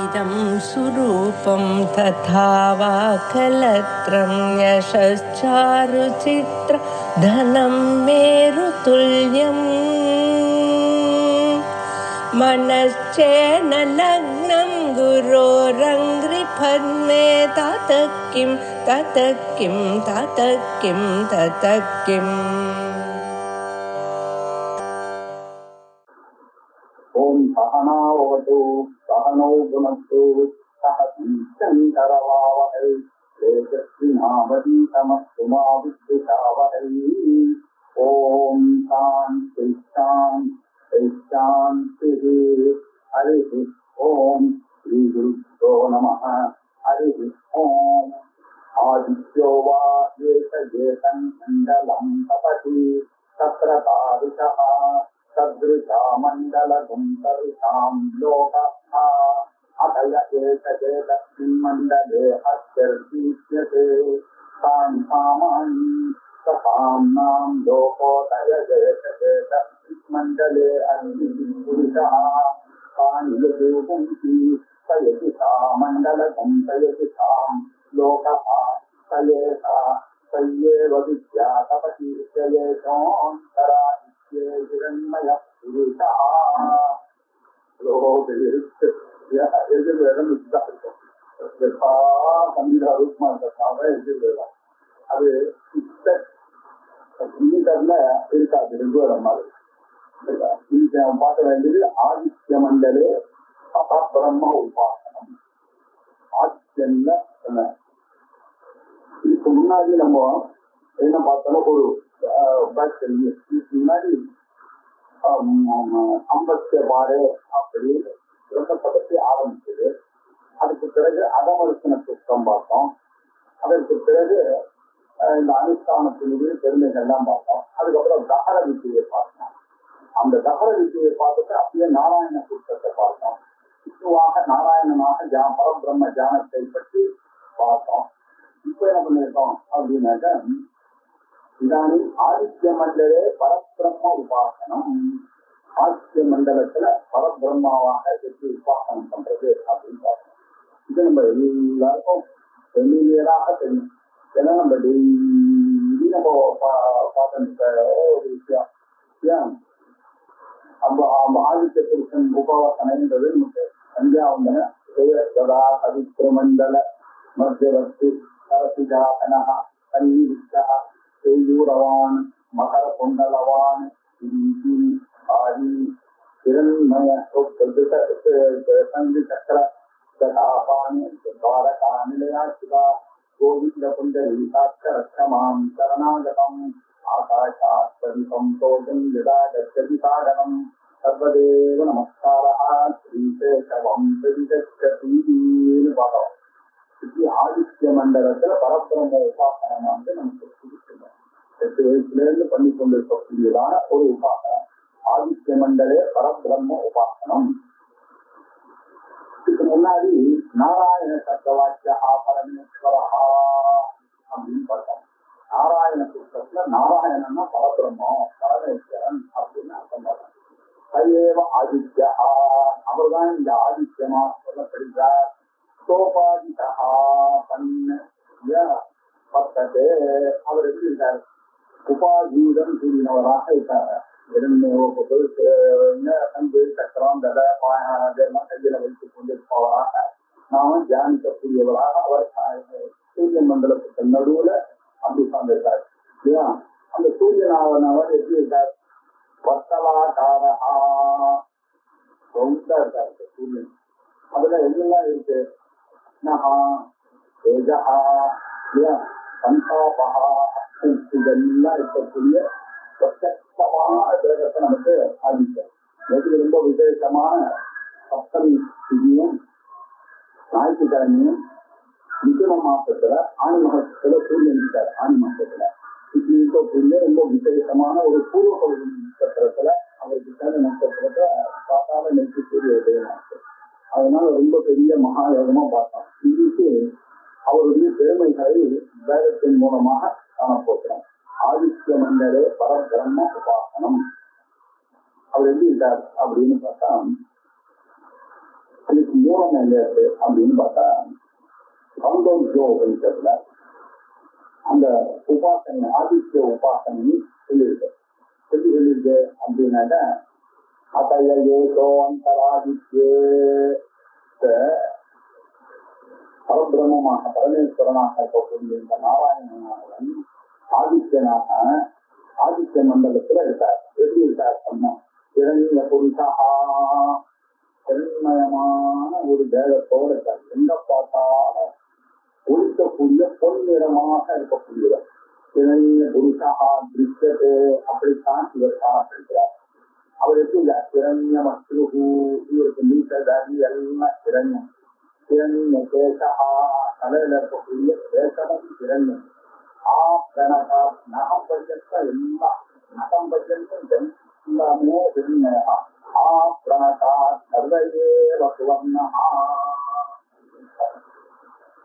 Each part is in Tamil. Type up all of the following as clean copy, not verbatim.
इदं सुरूपं तथा वा कलत्रं यशश्चारुचित्र धनं मेरुतुल्यम् मनश्चेन लग्नं गुरोरङ्घ्रिपद्मे ततः किं ततः किं ततः किं ततः किम् ओम सहनावतु सहनौ भुनक्तु सह वीर्यङ्करवावहै तेजस्विनावधीतमस्तु मा विद्विषावहै। ओम शान्ति शान्ति शान्तिः। हरिः ओम श्री गुरुभ्यो नमः। हरिः ओम आदित्यो वा मण्डलं तपति तत्र तारुषः सदृशा मण्डलगुंतरुषां लोकः अतय एतस्मिन् मण्डले अत्यर्पीष्यते तानि कामानि साम्नां लोकोदय एतस्मिन् मण्डले पुरुषः तानि यजुगुंसि स यजुषा मण्डलगुंसयजुषां लोकः स एषा सयेव विद्या तपति यशोऽन्तरा हिरण्मय पुरुषः எதிர்வேதம் சங்கீதா ரூபமா இருக்கிறதுனால எதிர்வேதம் அது சங்கீதம்ல இருக்காது ரிக்வேதம் மாதிரி. பார்க்க வேண்டியது ஆதித்ய மண்டலே பிரம்ம உபாசனம். ஆதித்யன்ல இதுக்கு முன்னாடி நம்ம என்ன பார்த்தோம்னா ஒரு முன்னாடி அம்பத்திய பாரு அப்படின்னு கிரந்தத்தை பற்றி ஆரம்பிச்சது. அதுக்கு பிறகு அகமர்சன சுத்தம் பார்த்தோம். அதற்கு பிறகு இந்த அனுஷ்டானத்தினுடைய பெருமைகள்லாம் பார்த்தோம். அதுக்கப்புறம் தகர வித்தியை பார்த்தோம். அந்த தகர வித்தியை பார்த்துட்டு அப்படியே நாராயண சூத்திரத்தை பார்த்தோம். விஷ்ணுவாக நாராயணனாக பரபிரம்ம தியானத்தை பற்றி பார்த்தோம். இப்ப என்ன பண்ணிருக்கோம் அப்படின்னாக்க இதானி ஆதித்ய மண்டலே பரபிரம்ம உபாசனம். ஆதித்ய மண்டலத்துல பரபிரம்மாவாக எப்படி உபாசனம் பண்றது அப்படின்னு பார்த்தோம். இது நம்ம எல்லாருக்கும் ஃபெமிலியராக தெரியும். ஏன்னா நம்ம டெய்லி நம்ம பார்த்த ஒரு விஷயம் ஏன் நம்ம ஆதித்ய புருஷன் உபாசனைன்றது நமக்கு சந்தியாவந்தன சதா பவித்ர மண்டல மத்தியவர்த்தி சரசிஜாசனா கன்னிவிஷ்டா செய்யூரவான் மகர குண்டலவான் ஆதி हिरण्मय संधि चक्र जटापानि द्वारकानिलया शिवा गोविंद पुंडरीकाक्षरक्षमां शरणागतम् आकाशात् पदितं तोजं यदा गच्छति सागरं सर्वदेव नमस्कारः श्रीकेशवं प्रतिगच्छति. ஆதித்ய மண்டலத்துல பரபிரம்ம உபாசனம் வந்து நமக்கு பிடிச்சிருந்தோம். 8 வயசுல இருந்து பண்ணி கொண்டிருக்கக்கூடியதான ஒரு உபாசனம் ஆதித்ய மண்டலே பரபிரம்ம உபாசனம். இதுக்கு முன்னாடி நாராயண சப்தவாக்கிய பரமேஸ்வரா அப்படின்னு பார்த்தோம். நாராயண சூத்திரத்துல நாராயணன்னா பரபிரம்மம் பரமேஸ்வரன் அப்படின்னு அர்த்தம் பார்த்தோம். சயேவ ஆதித்யா அவர்தான் இந்த ஆதித்யமா சொல்லப்படுகிறார். சோபாதிதா பத்தது அவர் எப்படி இருக்கார்? உபாதீதம் கூடினவராக இருக்காரு. அன்பு சக்கரம் தட அதெல்லாம் கையில வைத்துக் கொண்டிருப்பவராக நாம தியானிக்கக்கூடியவராக அவர் சூரிய மண்டலத்துக்கு நடுவுல அப்படி சார்ந்திருக்காரு இல்லையா? அந்த சூரியனாவனவர் எப்படி இருக்கார்? வத்தலாகாரா ரொம்ப இருக்காரு சூரியன். அதுல என்னெல்லாம் இருக்கு? இதெல்லாம் இருக்கக்கூடிய பிரத்யட்சமான நமக்கு ஆதித்யம். இது ரொம்ப விசேஷமான சப்தமி திதியும் ஞாயிற்றுக்கிழமையும் மிதுன மாசத்துல ஆணி மாசத்துல சூரியன் இருக்காரு. ஆணி மாசத்துல இப்படி இருக்கக்கூடிய ரொம்ப விசேஷமான ஒரு பூர்வ பகுதி நட்சத்திரத்துல அவருக்கு சேர்ந்த நட்சத்திரத்தை பார்த்தால நெற்றி சூரிய உதயமாச்சு. அதனால ரொம்ப பெரிய மகாயோகமா பார்த்தோம். இன்னைக்கு அவருடைய பெருமைகளை வேதத்தின் மூலமாக காணப்போகிறோம். ஆதித்ய மண்டலே பரபிரம்ம உபாசனம். அவர் எப்படி இருக்கார் அப்படின்னு பார்த்தா இதுக்கு மூலம் எங்க இருக்கு அப்படின்னு பார்த்தா சாந்தோக்கிய உபனிஷத்துல அந்த உபாசனை ஆதித்ய உபாசனை சொல்லியிருக்கு. எப்படி சொல்லியிருக்கு அப்படின்னாக்க அதையோ அந்தராதித்யே பரபிரம்மமாக பரமேஸ்வரனாக இருக்கக்கூடிய இந்த நாராயணனானவன் ஆதித்யனாக ஆதித்ய மண்டலத்துல இருக்கார். எப்படி இருக்கார் சொன்னா இரண்ய புருஷா பெருண்மயமான ஒரு தேகத்தோடு இருக்கார். எங்க பார்த்தாலும் ஒழிக்கக்கூடிய பொன்னிறமாக இருக்கக்கூடியவர் இரண்ய புருஷா திருஷ்யது. அப்படித்தான் இவர் காணப்படுகிறார். அவர் எப்படி இல்ல இரண்ய மஸ்ருஹு, இவருக்கு நீட்ட தாரி எல்லாம் இரண்யம். இரண்ய கேசா, தலையில இருக்கக்கூடிய கேசமும் இரண்யம். பிரணகா நகம் பர்யந்த எல்லாம் நகம் பர்யந்தம் எல்லாமே இரண்யா. பிரணகா சர்வையேவ சுவர்ணஹா.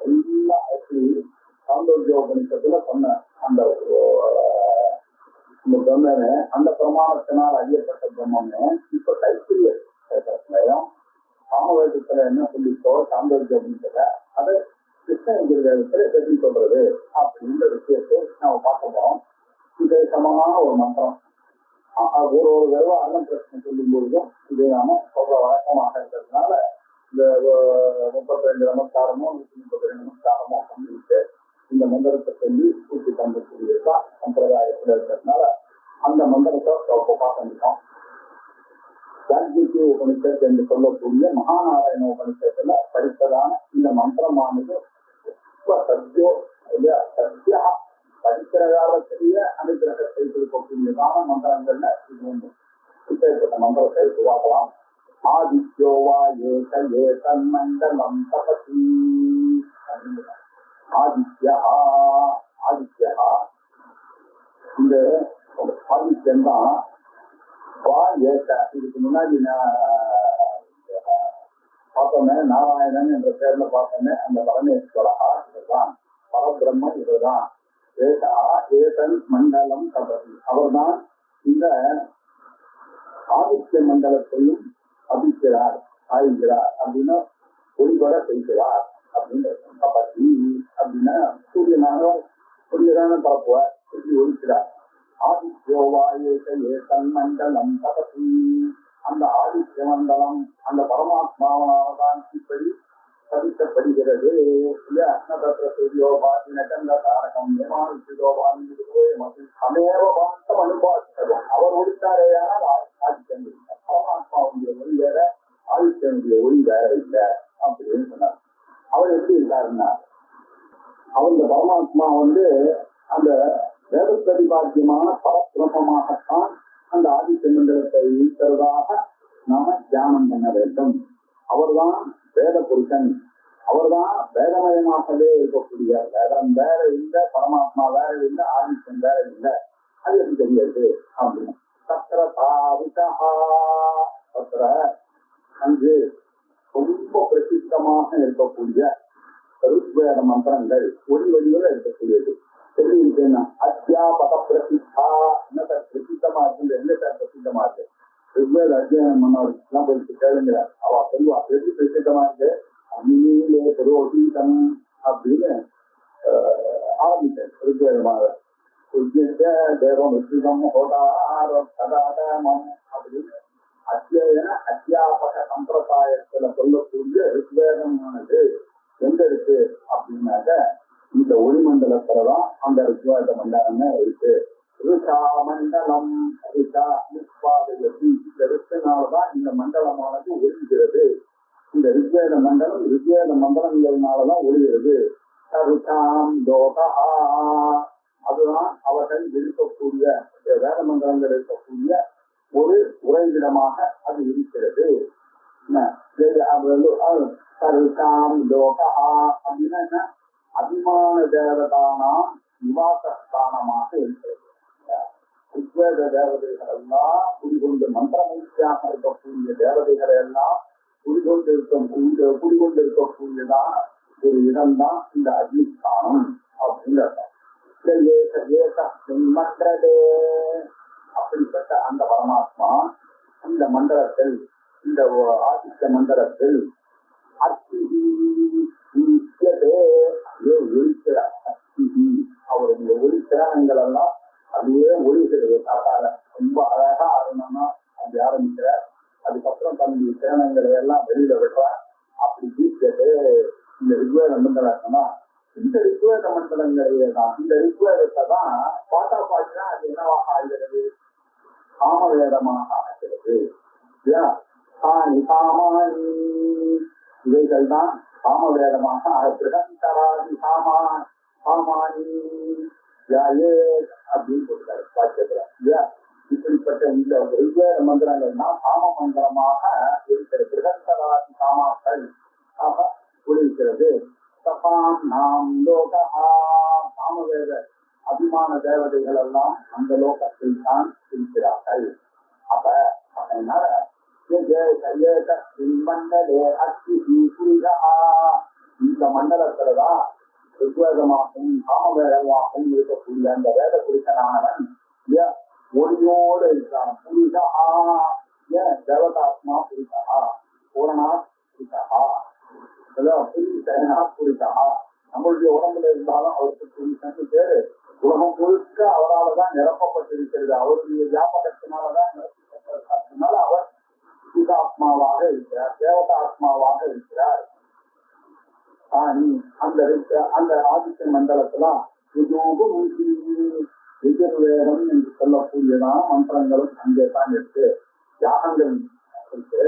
எல்லாம் எப்படி சாந்தோக்கியோபனிஷத்துல சொன்ன அந்த பிரம்மனே, அந்த பிரமாணத்தினால் அறியப்பட்ட பிரம்மனே இப்ப கைத்திரிய சாமவேதத்துல என்ன சொல்லிட்டோ சாந்தோக்கியோபனிஷத்துல அதை கிருஷ்ணகிரிவேதத்துல எப்படி சொல்றது அப்படின்ற விஷயத்தை நம்ம பார்க்கணும். விசேஷமான ஒரு மந்திரம். ஒரு தடவை அன்னம் பிரச்சனை சொல்லும் பொழுதும் இது நாம சொல்ற வழக்கமாக இருக்கிறதுனால இந்த 32 நமஸ்காரமோ 132 நமஸ்காரமோ பண்ணிட்டு இந்த மந்திரத்தை சொல்லி கூட்டி தந்தக்கூடியதா சம்பிரதாயத்துல இருக்கிறதுனால அந்த மந்திரத்தை பார்த்துட்டோம். சாங்கித்ய உபனிஷத் என்று சொல்லக்கூடிய மகாநாராயண உபனிஷத்துல படித்ததான இந்த மந்திரமானது சத்தியோ சத்தியா படிக்கிற காலத்திலேயே அனுகிரகத்தை கொடுக்கக்கூடியதான மந்திரங்கள்ல இது ஒன்று. இப்பேற்பட்ட மந்திரத்தை உருவாக்கலாம். ஆதித்யோவா ஏக ஏகன்மண்டலம் தபதி. ஆதித்யா ஆதித்யா இந்த ஆதித்யன் தான். இதுக்கு முன்னாடி பார்த்தோமே நாராயணன் என்ற பேர்ல பார்த்தோமே அந்த பரமேஸ்வரா இதுதான், பரபிரம்மன் இதுதான். ஏகா ஏகன் மண்டலம் தபதி. அவர்தான் இந்த ஆதித்ய மண்டலத்தையும் அபிக்கிறார் ஆய்கிறார் அப்படின்னா ஒளிபட செய்கிறார் அப்படின்னு தபதி. அப்படின்னா சூரியனான பரப்புவார், இப்படி ஒழிக்கிறார். ஆதித்யோவாயேக ஏகன் மண்டலம் தபதி. அந்த ஆதித்ய மண்டலம் அந்த பரமாத்மாவால்தான் இப்படி பதிக்கப்படுகிறது. அக்னதத்திர சூரியோபாதி நகந்த தாரகம் நியமானுஷோபாதி அமேவபாந்தம் அனுபாசித்ததும். அவர் ஒழித்தாரேயான ஆதித்யன் பரமாத்மாவுடைய ஒளி வேற, ஆதித்யனுடைய ஒளி வேற இல்லை அப்படின்னு சொன்னார். அவர் எப்படி இருக்காருன்னா அவங்க பரமாத்மா அந்த வேதப்பிரதிபாத்தியமான பரபிரமமாகத்தான் அந்த ஆதித்ய மண்டலத்தை ஈர்க்கிறதாக நாம தியானம் பண்ண வேண்டும். அவர்தான் வேத புருஷன், அவர்தான் வேதமயமாகவே இருக்கக்கூடிய. வேதம் வேற இல்லை, பரமாத்மா வேற இல்லை, ஆதித்யன் வேற இல்லை. அது எப்படி தெரியாது அப்படின்னு அங்கு ரொம்ப பிரசித்தமாக இருக்கக்கூடிய ருக்வேத மந்திரங்கள் ஒளி வழியில இருக்கக்கூடியது. எப்படி இருக்குன்னா அத்தியாபக பிரசித்தா. என்ன சார் பிரசித்தமா இருக்கு? என்ன சார் பிரசித்தமா இருக்கு? ருக்வேத அத்தியானம் பண்ணவர்களுக்கு போயிட்டு கேளுங்க. அவ சொல்லுவா எப்படி பிரசித்தமா இருக்கு. அந்நிலே புரோஹீதம் அப்படின்னு ஆரம்பிச்சேன் ருக்வேதமாக. தேவம் விஸ்ருதம் ஹோதாரம் சதாதமம் அப்படின்னு அத்தியன அத்தியாபக சம்பிரதாயத்துல சொல்லக்கூடிய ருக்வேதமானது எங்க இருக்கு அப்படின்னாக்க இந்த ஒளிமண்டலத்துலதான் அந்த ருக்வேத மண்டலமே இருக்கு. ருஷா மண்டலம் ருஷா நிஷ்பாதயதி. இந்த ருஷனாலதான் இந்த மண்டலமானது ஒளிகிறது. இந்த ருக்வேத மண்டலம் ருக்வேத மண்டலங்கள்னாலதான் ஒளிகிறது. ருஷாம் தோகா, அதுதான் அவர்கள் இருக்கக்கூடிய வேத மண்டலங்கள் இருக்கக்கூடிய ஒரு உறைவிடமாக அது இருக்கிறது. அப்படின்னா என்ன? அபிமான தேவதானாம் நிவாசஸ்தானமாக இருக்கிறது. ருக்வேத தேவதைகள் எல்லாம் குடிகொண்டு மந்திரமூர்த்தியாக இருக்கக்கூடிய தேவதைகளை எல்லாம் குடிகொண்டிருக்கக்கூடியதான ஒரு இடம்தான் இந்த அக்னிஸ்தானம் அப்படிங்கிறது. அப்படிப்பட்ட அந்த பரமாத்மா இந்த மண்டலத்தில், இந்த ஆதித்ய மண்டலத்தில் அத்திகி ஒழிக்கிற அத்திகி அவருடைய ஒளி கிரணங்கள் எல்லாம் அப்படியே ஒளிகிறது காட்டால ரொம்ப அழகா ஆரம்பமா அப்படி ஆரம்பிக்கிறார். அதுக்கப்புறம் தன்னுடைய கிரணங்களை எல்லாம் வெளியில விடுறார். அப்படி வீசிட்டு இந்த ரிக்வேத மண்டலம்னா இந்த ரிக்வேத மண்டலங்களே தான் இந்த ரிக்வேதத்தை தான் பாட்டா பாட்டினா அது என்னவாக ஆகிறது? சாமவேதமாக ஆகிறது. இவைகள் தான் சாமவேதமாக ஆகிறது. சாமானி அப்படின்னு சொல்றாரு வாக்கியத்துல இல்லையா? இப்படிப்பட்ட இந்த ரிக்வேத மந்திரங்கள் தான் சாம மந்திரமாக இருக்கிற பிரகந்தராதி சாமாக்கள் ஆக புரிகிறது. சாமவேத அபிமான தேவதைகள் எல்லாம் அந்த லோகத்தில் தான் இருக்கிறார்கள். அப்ப அதனால இந்த மண்டலத்துலதான் ரிக்வேதமாகவும் சாமவேதமாகவும் இருக்கக்கூடிய அந்த வேத புருஷனானவன் ஒளியோடு இருக்கான். புரிஷா ஏன் தேவதாத்மா புரிஷா பூரணா புரிஷா புரிஷா நம்மளுடைய உடம்புல இருந்தாலும் அவருக்கு புரிஷன்னு பேரு. உலகம் முழுக்க அவரால்தான் நிரப்பப்பட்டிருக்கிறது. அவருடைய வியாபகத்தினாலதான் நிரப்பப்பட்டிருக்கிறதுனால அவர் புரிஷாத்மாவாக இருக்கிறார், தேவதாத்மாவாக இருக்கிறார். அந்த ஆதித்ய மண்டலத்துல எதிர்வேதம் என்று சொல்லக்கூடியதான மந்திரங்களும் அங்கே தான் இருக்கு. யாகங்கள் இருக்கு.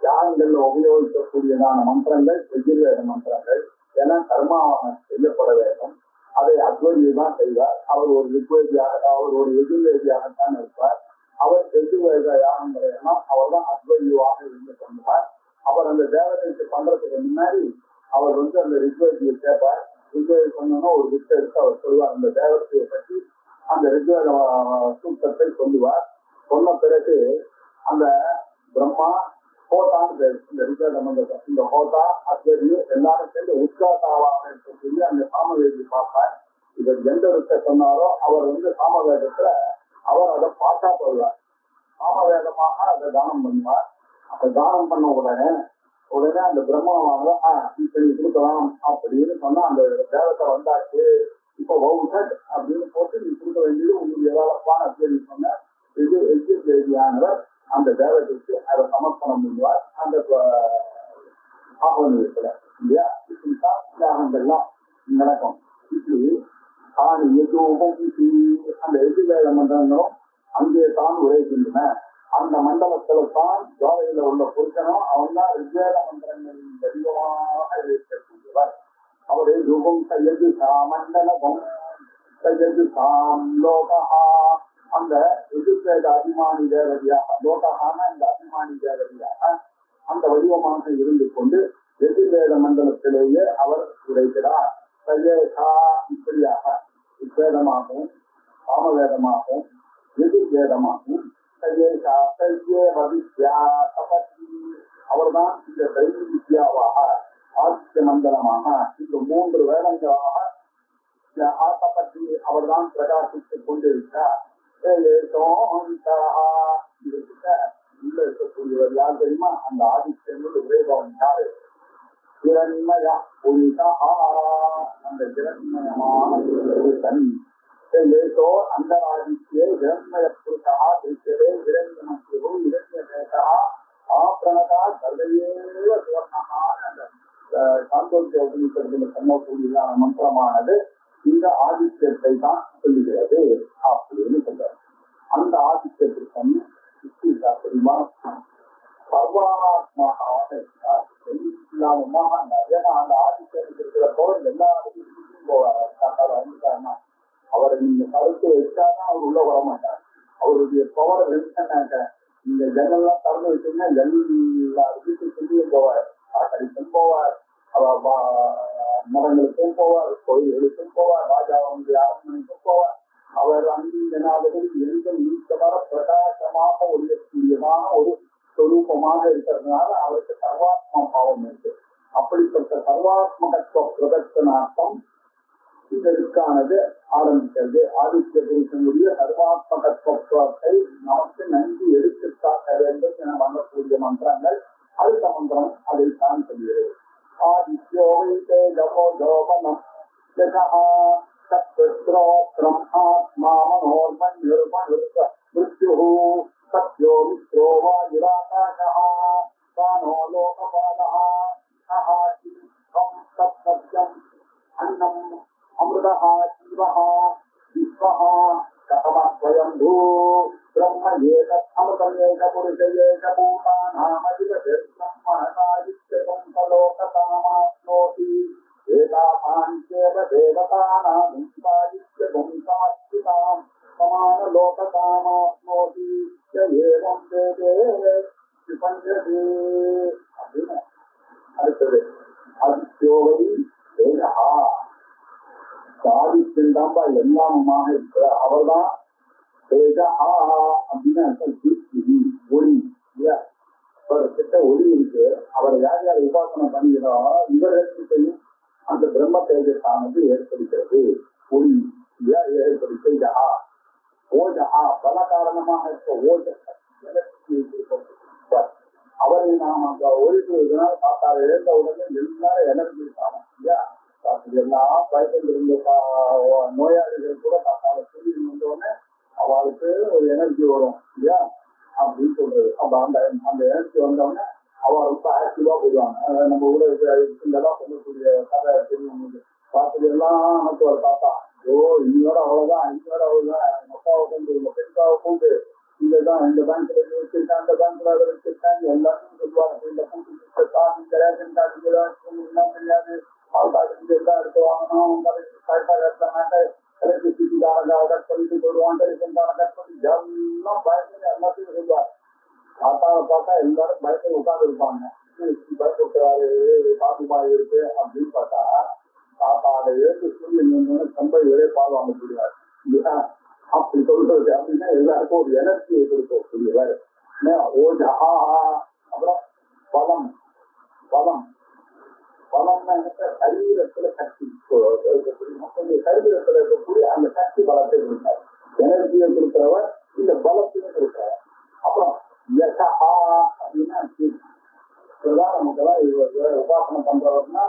யாகங்கள்ல உபயோகிக்கக்கூடியதான மந்திரங்கள் எதிர்வேத மந்திரங்கள். ஏன்னா கர்மாவாக செய்யப்பட வேண்டும். அதை அத்வைதியை தான் செய்வார். அவர் ஒரு ரிக்வேதியாக, அவர் ஒரு எதிர்வேதியாகத்தான் இருப்பார். அவர் எதிர்வேத யாகங்களை எல்லாம் அவர் தான் அத்வைதியாக இருந்து கொண்டார். அவர் அந்த தேவதைக்கு பண்றதுக்கு முன்னாடி அவர் அந்த ரிக்வேதியை கேட்பார். ரிக்வேதி சொன்னா ஒரு வித்தை எடுத்து அவர் சொல்லுவார். அந்த தேவதையை பற்றி அந்த ரிக்வேத சூத்திரத்தை சொல்லுவார். சொன்ன பிறகு அந்த பிரம்மா ஹோதான்னு பேர். இந்த ரிக்வேத மந்திரம் இந்த ஹோதா அத்வைதியை எல்லாரும் சேர்ந்து உத்காதாவாக இருக்கக்கூடிய அந்த சாமவேதி பார்ப்பார். இவர் எந்த வித்தை சொன்னாரோ அவர் சாமவேதத்துல அவர் அதை பாட்டா சொல்வார். சாமவேதமாக அதை தானம் பண்ணுவார். அதை தானம் பண்ண உடனே அந்த பிரம்மாவாங்க இப்படி கொடுக்கலாம் அப்படின்னு சொன்னா அந்த தேவத்தை வந்தாச்சு. இப்ப வௌசட் அப்படின்னு போட்டு நீ கொடுக்க வேண்டியது உங்களுக்கு ஏராளமான அப்படின்னு சொன்ன இது எஜியானவர் அந்த தேவதைக்கு அதை சமர்ப்பணம் பண்ணுவார். அந்த ஆகவனத்துல இல்லையா? இப்படித்தான் தியாகங்கள்லாம் நடக்கும். இப்படி அந்த எதிர்வேத மந்திரங்களும் அங்கே தான் உரைக்கின்றன. அந்த மண்டலத்துல தான் ஜோதையில உள்ள புருஷனும் அவன் தான் ரிக்வேத மந்திரங்களின் வடிவமாக இருக்கக்கூடியவர். அவரு ரூபம் செய்யது சாமண்டலம் செய்யது சாம் லோகா. அந்த எதிர்வேத அபிமானி தேவதையாக லோகான இந்த அபிமானி தேவதையாக அந்த வடிவமாக இருந்து கொண்டு எதிர்வேத மண்டலத்திலேயே அவர் உரைக்கிறார். சையேஷா இப்படியாக ரிக்வேதமாகவும் சாமவேதமாகவும் எதிர்வேதமாகவும் அவர்தான் இந்த சைவ வித்யாவாக ஆதித்ய மண்டலமாக இந்த 3 வேதங்களாக ஆசப்பற்றி அவர்தான் பிரகாசித்துக் கொண்டிருக்கிறார். உள்ள இருக்கக்கூடியவர் யார் தெரியுமா? அந்த ஆதித்யனோடு உரைபவன் யாரு? ஹிரண்மய புரிஷா. அந்த ஹிரண்மயமான புருஷன் அந்த ஆதித்யே ஹிரண்மய புருஷா திருச்சரே ஹிரண்யமஸ்ரு ஹிரண்யகேசா ஆப்ரணதா சர்வையேவ சுவர்ணஹா. அந்த சாந்தோக்கிய உபநிஷத்துல சொல்லக்கூடியதான மந்திரமானது இந்த ஆதித்யத்தை தான் சொல்லுகிறது அப்படின்னு சொல்றாரு. அந்த ஆதித்யத்திற்கு தெரியுமா? சர்வாத்மாக இருக்கார். இல்லாம அந்த ஆதித்யத்துக்கு இருக்கிற பவர் எல்லா ஆதித்யத்துக்கும் போவார். வந்துட்டாருன்னா அவரை நீங்க கருத்து வச்சாதான் அவர் உள்ள வர மாட்டார். அவருடைய பவர் வெளிச்சனாக்க இந்த ஜன்னெல்லாம் திறந்து வச்சீங்கன்னா எல்லா வீட்டுக்கும் போவார். காட்டடிக்கும் போவார், மரங்களுக்கும் போவார், கோயில்களுக்கும் போவார், ராஜாவுடைய அரண்மனைக்கும் போவார். அவர் அங்கீகனாவது எந்த நீக்கமான பிரகாசமாக ஒழியக்கூடியதான ஒரு சொரூபமாக இருக்கிறதுனால அவருக்கு சர்வாத்மா பாவம் இருக்கு. அப்படிப்பட்ட சர்வாத்மகத்துவ பிரதர்சனார்த்தம் இந்த இதுக்கானது ஆரம்பிக்கிறது. ஆதித்ய புருஷனுடைய சர்வாத்மகத்துவத்தை நமக்கு நன்கு எடுத்து காட்ட வேண்டும் என வரக்கூடிய மந்திரங்கள் அடுத்த மந்திரம் அதை தான் சொல்கிறது. यो वैते जपो जोपनम् यशः तत्पुत्रोत्रम् आत्मा मनोर्मन्युर्मनुर्व मृत्युः सत्यो मित्रो वायुराकाशः प्राणो लोकपालः तत्सत्यम् अन्नम् अमृतः जीवः विश्वः कथमस्वयम्भू ब्रह्म एकमृतम् एकपुरुष एकभूतानामधिगतिर्ब्रह्मणादित्यं सलोकतामाप्नोति एतासाञ्चेव देवतानां सादित्यं समस्थितां समानलोकतामाप्नोति य एवं वेदे विपञ्चते அப்படின்னு அடுத்தது அதித்யோவதி தேஜா சாதித்தின் தான்பா எல்லாமுமாக இருக்கிற அவர்தான் தேஜா அப்படின்னு அர்த்தம் ஒளி இல்லையா கிட்ட ஒளி இருக்கு. அவர் யார் யார் உபாசனை பண்ணுகிறோம் இவர்களுக்கு அந்த பிரம்ம தேஜஸானது ஏற்படுகிறது. ஒளி இல்லையா ஏற்படுத்த ஓஜா பல காரணமாக இருக்க ஓஜ அவரை நாம் அந்த ஒழிப்புவதனால் தாத்தாவை இழந்த உடனே எல்லாரும் எனர்ஜி இருக்காங்க இல்லையா. எல்லாம் பயத்தில் இருந்த நோயாளிகள் கூட தாத்தாவை சொல்லி வந்தோடனே அவளுக்கு ஒரு எனர்ஜி வரும் இல்லையா அப்படின்னு சொல்றது. அப்ப அந்த எனர்ஜி வந்தோடனே அவ ரொம்ப ஆக்டிவா போயிடுவாங்க. நம்ம ஊட இதெல்லாம் சொல்லக்கூடிய கதை தெரியும். பார்த்துட்டு எல்லாம் நமக்கு ஒரு தாத்தா இன்னோட அவ்வளவுதான் இன்னோட அவ்வளவுதான் அப்பாவை கொண்டு பெருசாவை கொண்டு இங்கதான் இந்த பேங்க்ல வச்சிருக்காங்க அந்த பேங்க்ல அதை வச்சிருக்காங்க எல்லாத்தையும் சொல்லுவாங்க. இந்த கூட்டு இந்த ரேஷன் கார்டு தெரியாது பால் கார்டு எல்லாம் எடுத்து வாங்கணும் கரெக்டா எலக்ட்ரிசிட்டி காரங்க கட் பண்ணிட்டு போடுவான் டெலிஃபோன் காரங்க கட் பண்ணி எல்லாம் பயந்து எல்லாத்தையும் சொல்லுவார். தாத்தாவை பார்த்தா எல்லாரும் பயத்துல உட்கார்ந்து இருப்பாங்க. பயப்படுறாரு பாதுமாய் இருக்கு அப்படின்னு பார்த்தா தாத்தாவை ஏற்று சொல்லி ரொம்ப ஒரே பால் வாங்க சொல்லுவார் இல்லையா. அப்படி சொல்றது அப்படின்னா எல்லாருக்கும் ஒரு எனர்ஜியை கொடுக்க சொல்லுவார். அப்புறம் பலம் பலம் பலம்னா சரீரத்துல சக்தி சரீரத்துல இருக்கக்கூடிய அந்த சக்தி பலத்தை கொடுத்தார். எனர்ஜியை கொடுக்கிறவர் இந்த பலத்தையும் கொடுக்கிறார். அப்புறம் யசா அப்படின்னா நமக்கெல்லாம் உபாசனை பண்றவர்னா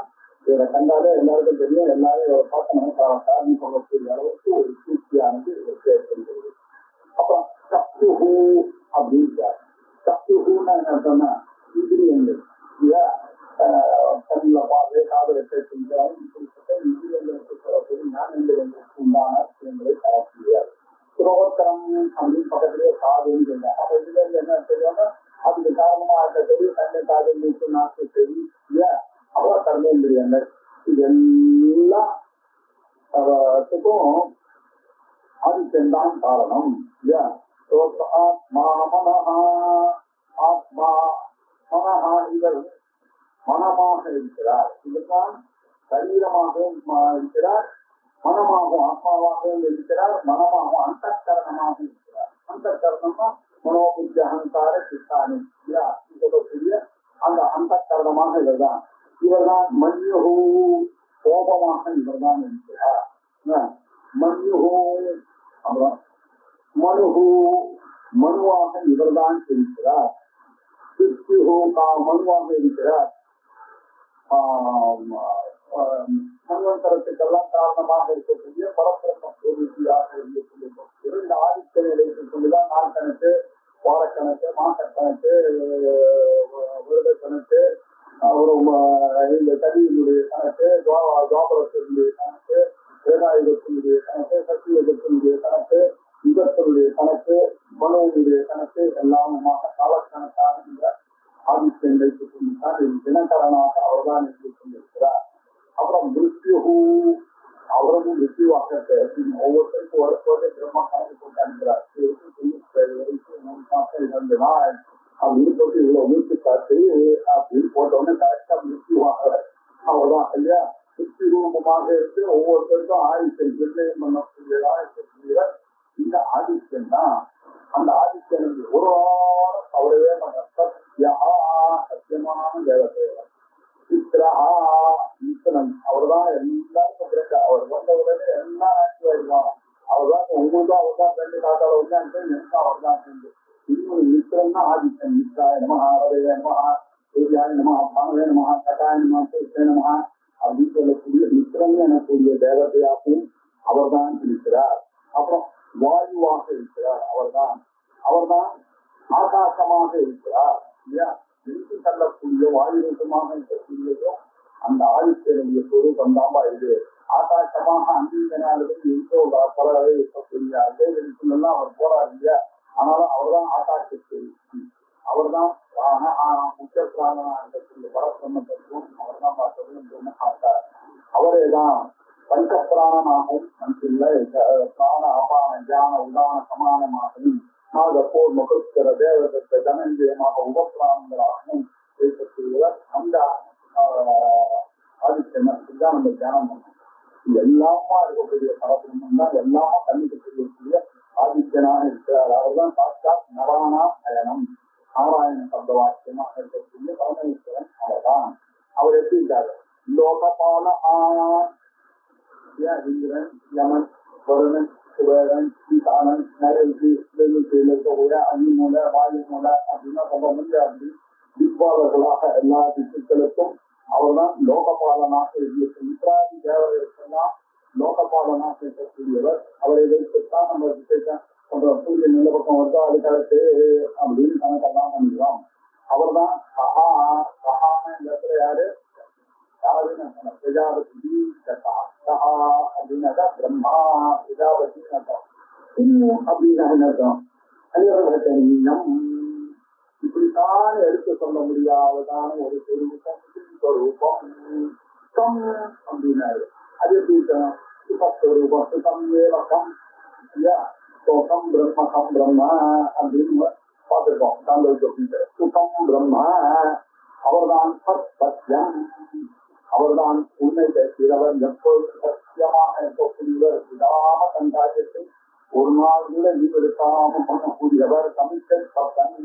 இவரை கண்டாலே எல்லாருக்கும் தெரியும். எல்லாரும் உபாசனை சாமி சொல்லக்கூடிய அளவுக்கு ஒரு சூழ்ச்சியானது ஏற்படுகிறது. அப்புறம் சக்துஹு அப்படின்னு சக்துஹுன்னா என்ன அர்த்தம்னா இந்திரியங்கள் இல்லையா. கண்ணில பார்வை காதலை கேட்கின்றாலும் இந்திரியங்களுக்கு சொல்லக்கூடிய ஞானங்களுக்கு உண்டான விஷயங்களை தரக்கூடியார். சுரோத்திரம் அப்படின்னு பக்கத்திலேயே காதுன்னு சொல்றாங்க. அப்ப இதுல இருந்து என்ன தெரியும்னா அதுக்கு காரணமா இருக்க தெரியும் கண்ணை காது மூக்கு நாக்கு செவி இல்லையா. அப்புறம் கர்மேந்திரியங்கள் இது எல்லாத்துக்கும் ஆதித்யன் தான் காரணம் இல்லையா. ஆத்மா மனஹா ஆத்மா மனஹா இவர் மனமாக இருக்கிறார். இதுதான் சரீரமாகவும் இருக்கிறார், மனமாகவும் ஆத்மாவாகவும் இருக்கிறார், மனமாகவும் அந்தக்கரணமாக இருக்கிறார். அந்தக்கரணமா மனோபுத்தி அகங்கார சித்தானி இல்லையா சொல்லக்கூடிய அந்த அந்தக்கரணமாக இவர்தான். இவர்தான் மன்யுஹு கோபமாக இவர்தான் இருக்கிறார். மன்யுஹு அப்புறம் மனுஹு மனுவாக இவர்தான் இருக்கிறார். மனுவாக இருக்கிறார். மன்வந்தரத்துக்கெல்லாம் காரணமாக இருக்கக்கூடிய பரபிரம்ம பிரபுதியாக இருக்கக்கூடிய இரண்டு ஆதித்ய நிலையத்தை கொண்டுதான் நாள் கணக்கு, வாரக்கணக்கு, மாசக்கணக்கு, வருட கணக்கு, இந்த கலியினுடைய கணக்கு, துவாபரத்தினுடைய கணக்கு, வேதாயுகத்தினுடைய கணக்கு, சத்தியுகத்தினுடைய கணக்கு, யுகத்தினுடைய கணக்கு, மனோனுடைய கணக்கு எல்லாமுமாக காலக்கணக்காக இந்த ஆதித்யன் வைத்துக் கொண்டுதான் தினகரனாக அவர்தான் இருந்து கொண்டிருக்கிறார். அப்புறம் மிருத்யுஹு அவரும் மிருத்யுவாக ஒவ்வொருத்தருக்கும் வரும்போதே பிரம்மா கணக்கு போட்டு அனுப்புகிறார். 2 நாள் அப்படின்னு போட்டு இவ்வளவு மூச்சு காத்து அப்படின்னு போட்டோடனே கரெக்டா மிருத்யுவாக அவர்தான் ஐயா மிருத்யு ரூபமாக இருந்து ஒவ்வொருத்தருக்கும் ஆதித்யன் நிர்ணயம் பண்ணக்கூடியதாக இந்த ஆதித்யன் தான். அந்த ஆதித்யனுக்கு ஒரு அவரே சத்தியமான தேவதேவன் சித்ரஹா ஈஸ்வரன் அவர்தான் எல்லாருக்கும் பிறகு அவர் வந்த உடனே எல்லாம் ஆக்டிவ் ஆயிடுவான். அவர்தான் ஒவ்வொன்றும் அவர்தான் ரெண்டு காத்தால ஒன்றான் எனக்கு அவர்தான் சேர்ந்து இன்னொரு மித்திரன்னா ஆதித்யன் மித்ராய நமஹா ரதய நமஹா சூர்யாய நமஹா பானவே நமஹா கட்டாய நமஹா சூர்யே நமஹா அப்படின்னு சொல்லக்கூடிய மித்திரன் எனக்கூடிய தேவதையாகவும் அவர்தான் இருக்கிறார். அப்புறம் வாயுவாக இருக்கிறார், அவர்தான் ஆகாசமாக இருக்கிறார் இல்லையா. விரித்து தள்ளக்கூடிய வாயு ரூபமாக இருக்கக்கூடியதும் அந்த ஆதித்யனுடைய சொரூபம் தான்பா இது. ஆகாசமாக அங்கீகனாலும் எங்கோ பல இருக்கக்கூடிய அதே வெளிச்செல்லாம் அவர் போறார் இல்லையா. ஆனாலும் அவர்தான் ஆகாசத்தை, அவர்தான் முக்கிய பிராணனா இருக்கக்கூடிய பரபிரம்ம தத்துவம் அவர்தான் பார்த்தது. அவரேதான் பஞ்ச பிராணனாகவும் மனசில்லை பிராண அபான ஞான உதான சமானமாகவும் நாகப்போர் முகஸ்கர தேவதத்தை தனஞ்சயமாக உபபிராணங்களாகவும் இருக்கக்கூடியவர் அந்த ஆதித்யனர் தான் நம்ம தியானம் பண்ணணும். எல்லாமா இருக்கக்கூடிய பரபிரம்மம் தான் எல்லாமா கண்ணுக்கு தெரியக்கூடிய ஆதித்யனாக இருக்கிறார். அவர்தான் சாட்சாத் நரானா அயனம் நாராயண சப்த வாக்கியமாக இருக்கக்கூடிய பரமேஸ்வரன் அவர்தான். அவர் எப்படி இருக்காரு? லோகபால ஆனான் இந்திரன் யமன் வருணன் குபேரன் ஈசானன் இருக்கக்கூடிய அக்னி மூல வாயு மூல அப்படின்னா சொல்ல முடியாது. திக்பாலர்களாக எல்லா திக்குகளுக்கும் அவர்தான் லோகபாலனாக இருக்க மித்ராதி தேவர்களுக்கெல்லாம் லோகபாலனாக இருக்கக்கூடியவர். அவரை வைத்துத்தான் நம்ம சூரிய நில பக்கம் வந்து அதுக்கடுத்து அப்படின்னு கணக்கெல்லாம் பண்ணிக்கிறோம். அவர்தான் சகான இந்த இடத்துல யாரு பிரஜாபதி அப்படின்னாக்கா பிரம்மா பிரஜாபதினு அர்த்தம். இன்னும் அப்படின்னா என்ன அர்த்தம்? அனிவர்த்தனீயம் இப்படித்தான் எடுத்து சொல்ல முடியாததான ஒரு சொரூபம் அப்படின்னாரு. அது எப்படி இருக்கணும்? சுபஸ்வரூபம் சுகம் ஏவகம் இல்லையா. சோகம் பிரம்மகம் பிரம்ம அப்படின்னு பார்த்துருக்கோம். தாங்கள் சுகம் பிரம்ம அவர்தான் சத்யம், அவர்தான் உண்மை பேசுகிறவர், எப்போது சத்தியமாக இருக்கக்கூடியவர், விடாம கண்டாயத்தை ஒரு நாள் கூட ஈடுபடுத்தாம பண்ணக்கூடியவர், தமிழ்ச்சல் சத்தன்.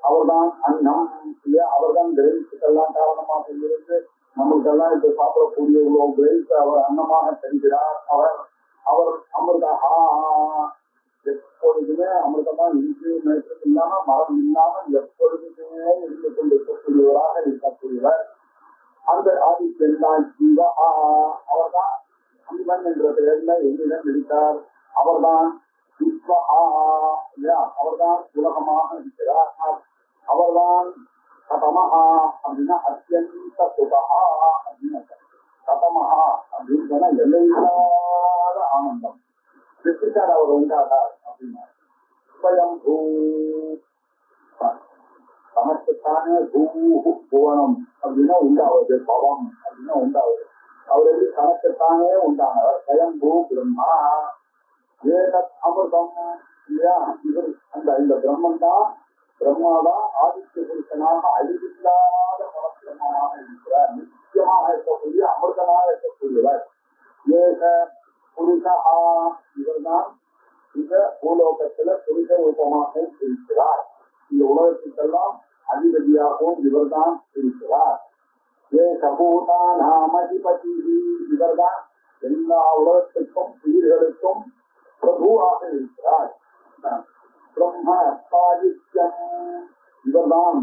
அவர்தான் அன்னம் இல்லையா. அவர்தான் கிரகிப்புக்கெல்லாம் காரணமாக இருந்து நம்மளுக்கெல்லாம் இப்ப சாப்பிடக்கூடிய இவ்வளவு கிரகிப்பு அவர் அன்னமாக தெரிகிறார். அவர் அமிர்தஹா எப்பொழுதுமே அமிர்தமா இன்று நேற்று இல்லாம மரம் இல்லாமல் எப்பொழுதுமே இருந்து கொண்டிருக்கக்கூடியவராக இருக்கக்கூடியவர். அந்த ஆதித்யன் தான் ஜீவா. அவர்தான் சிவன் என்ற பெயர்ல என்னிடம் இருக்கிறார். அவர்தான் அவர்தான் உலகமாக இருக்கிறார். அவர்தான் கதமஹா அப்படின்னா அத்தியந்த சுகஹா அப்படின்னு. கதமஹா அப்படின்னு சொன்னா எல்லையில்லாத ஆனந்தம். வெற்றிக்கார் அவர் உண்டாதார் அப்படின்னா ஸ்வயம் பூ தனக்குத்தானே பூஹு புவனம் அப்படின்னா உண்டாவது, பவம் அப்படின்னா உண்டாவது. அவர் எப்படி தனக்குத்தானே உண்டானவர். ஸ்வயம் பூ பிரம்மா வேதத் அமிர்தம் இல்லையா. இவர் இந்த பிரம்மன் தான், பிரம்மாதான் ஆதித்ய புருஷனாக அழிவில்லாத பரபிரம்மமாக இருக்கிறார். நிச்சயமாக இருக்கக்கூடிய அமிர்தமாக இருக்கக்கூடியவர். ஏக புருஷா இவர்தான் இந்த பூலோகத்துல புருஷ ரூபமாக இருக்கிறார். இந்த உலகத்துக்கெல்லாம் அதிபதியாகவும் இவர்தான் இருக்கிறார். ஏகபூதானாமதிபதி இவர்தான் எல்லா உலகத்துக்கும் உயிர்களுக்கும் பிரபுவாக இருக்கிறார். பிரம்ம சாதித்யம் இவர்தான்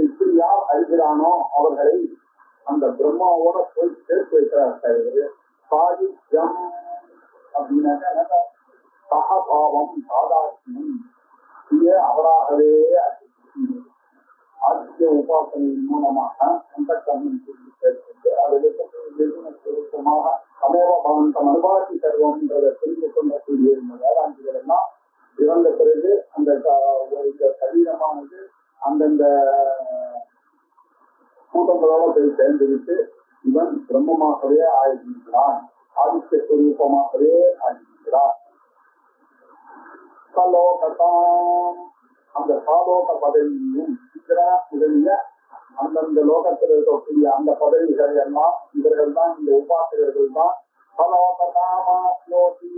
இப்படி யார் அறிகிறானோ அவர்களை அந்த பிரம்மாவோட போய் சேர்த்து வைக்கிறார். சாதித்யம் அப்படின்னாக்க சகபாவம் சாதாத்மியம் இங்கே அவராகவே ஆதித்ய உபாசனையின் மூலமாக அந்த கண்ணன் சேர்த்து அதிலுமாக சமேவபாந்தம் அனுபாசி சர்வம் என்றதை தெரிந்து கொள்ளக்கூடிய வேதாந்திகள் எல்லாம் இறந்த பிறகு அந்த சரீரமானது அந்தந்த கூட்டங்களோட போய் சேர்ந்துவிட்டு இவன் பிரம்மமாகவே ஆகியிருக்கிறான், ஆதித்ய ஸ்வரூபமாகவே ஆகியிருக்கிறார். சலோகதாம் அந்த சாலோக பதவியும் முதலிய அந்தந்த லோகத்தில் இருக்கக்கூடிய அந்த பதவிகள் எல்லாம் இவர்கள் தான், இந்த உபாசகர்கள் தான். சலோகதாமாப்னோதி